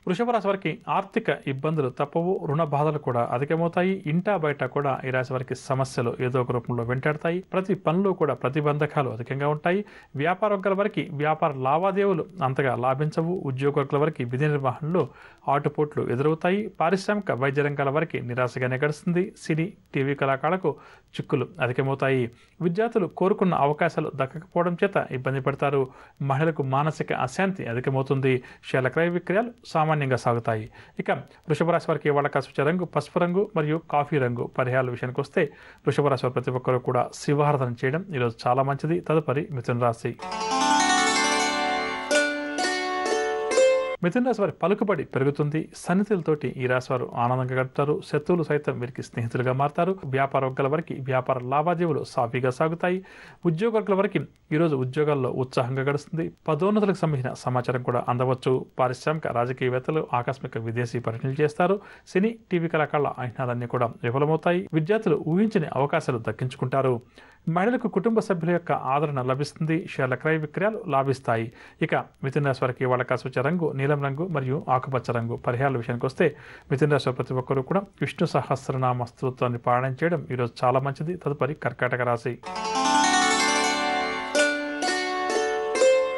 వృషభ రాశి వారికి ఆర్థిక ఇబ్బందులు తప్పవు, రుణ బాధలు కూడా అధికమవుతాయి. ఇంటా బయట కూడా ఈ రాశి వారికి సమస్యలు ఏదో ఒక రూపంలో వెంటాడతాయి. ప్రతి పనిలో కూడా ప్రతిబంధకాలు అధికంగా ఉంటాయి. వ్యాపార వర్గాల వారికి వ్యాపార లావాదేవీలు అంతగా లాభించవు. ఉద్యోగ వర్గాల వారికి విధి నిర్వహణలో ఆటుపోట్లు ఎదురవుతాయి. పారిశ్రామిక వైద్య రంగాల వారికి నిరాశగానే గడుస్తుంది. సినీ టీవీ కళాకారులకు చిక్కులు అధికమవుతాయి. విద్యార్థులు కోరుకున్న అవకాశాలు దక్కకపోవడం చేత ఇబ్బంది పడతారు. మహిళలకు మానసిక అశాంతి అధికమవుతుంది. షేర్ల క్రయ విక్రయాలు సామాన్యంగా సాగుతాయి. ఇక వృషభ రాశి వారికి వాళ్ళ కలిసి రంగు పసుపు రంగు మరియు కాఫీ రంగు. పరిహారాల విషయానికి వస్తే వృషభ రాశి వారు ప్రతి ఒక్కరూ కూడా శివారాధన చేయడం ఈరోజు చాలా మంచిది. తదుపరి మిథున రాశి. మిథున రాశి వారి పలుకుబడి పెరుగుతుంది. సన్నిధులతోటి ఈ రాశి వారు ఆనందంగా గడుపుతారు. శత్రువులు సైతం వీరికి స్నేహితులుగా మారుతారు. వ్యాపార వర్గాల వారికి వ్యాపార లావాదేవీలు సాఫీగా సాగుతాయి. ఉద్యోగ వర్గాల వారికి ఈరోజు ఉద్యోగాల్లో ఉత్సాహంగా గడుస్తుంది. పదోన్నతులకు సంబంధించిన సమాచారం కూడా అందవచ్చు. పారిశ్రామిక రాజకీయవేత్తలు ఆకస్మిక విదేశీ పర్యటనలు చేస్తారు. సినీ టీవీ కళాకారుల అహినాలన్నీ కూడా విఫలమవుతాయి. విద్యార్థులు ఊహించని అవకాశాలు దక్కించుకుంటారు. మహిళలకు కుటుంబ సభ్యుల యొక్క ఆదరణ లభిస్తుంది. షేర్ల క్రయ విక్రయాలు లాభిస్తాయి. ఇక మిథున రాశి వారికి వాళ్ళ కలిసి రంగు నీలం రంగు మరియు ఆకుపచ్చ రంగు. పరిహారాల విషయానికి వస్తే మిథున రాశి ప్రతి ఒక్కరూ కూడా విష్ణు సహస్రనామ స్తోత్రాన్ని పారాయణం చేయడం ఈరోజు చాలా మంచిది. తదుపరి కర్కాటక రాశి.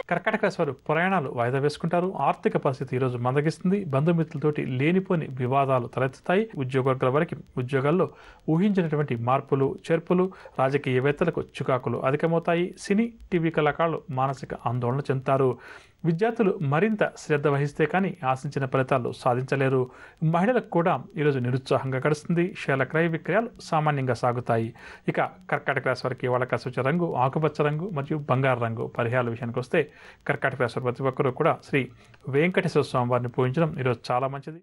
కర్కాటక రాశి వారు ప్రయాణాలు వాయిదా వేసుకుంటారు. ఆర్థిక పరిస్థితి ఈరోజు మందగిస్తుంది. బంధుమిత్రులతోటి లేనిపోని వివాదాలు తలెత్తుతాయి. ఉద్యోగ వర్గాల వారికి ఉద్యోగాల్లో ఊహించినటువంటి మార్పులు చేర్పులు. రాజకీయవేత్తలకు చికాకులు అధికమవుతాయి. సినీ టీవీ కళాకారులు మానసిక ఆందోళన చెందుతారు. విద్యార్థులు మరింత శ్రద్ధ వహిస్తే కానీ ఆశించిన ఫలితాలు సాధించలేరు. మహిళలకు కూడా ఈరోజు నిరుత్సాహంగా గడుస్తుంది. షేర్ల క్రయ విక్రయాలు సామాన్యంగా సాగుతాయి. ఇక కర్కాటక రాశి వారికి వాళ్ళ కలిసి రంగు ఆకుపచ్చ రంగు మరియు బంగారు రంగు. పరిహారాల విషయానికి వస్తే కర్కాటక రాశి ప్రతి ఒక్కరూ కూడా శ్రీ వెంకటేశ్వర స్వామి వారిని పూజించడం ఈరోజు చాలా మంచిది.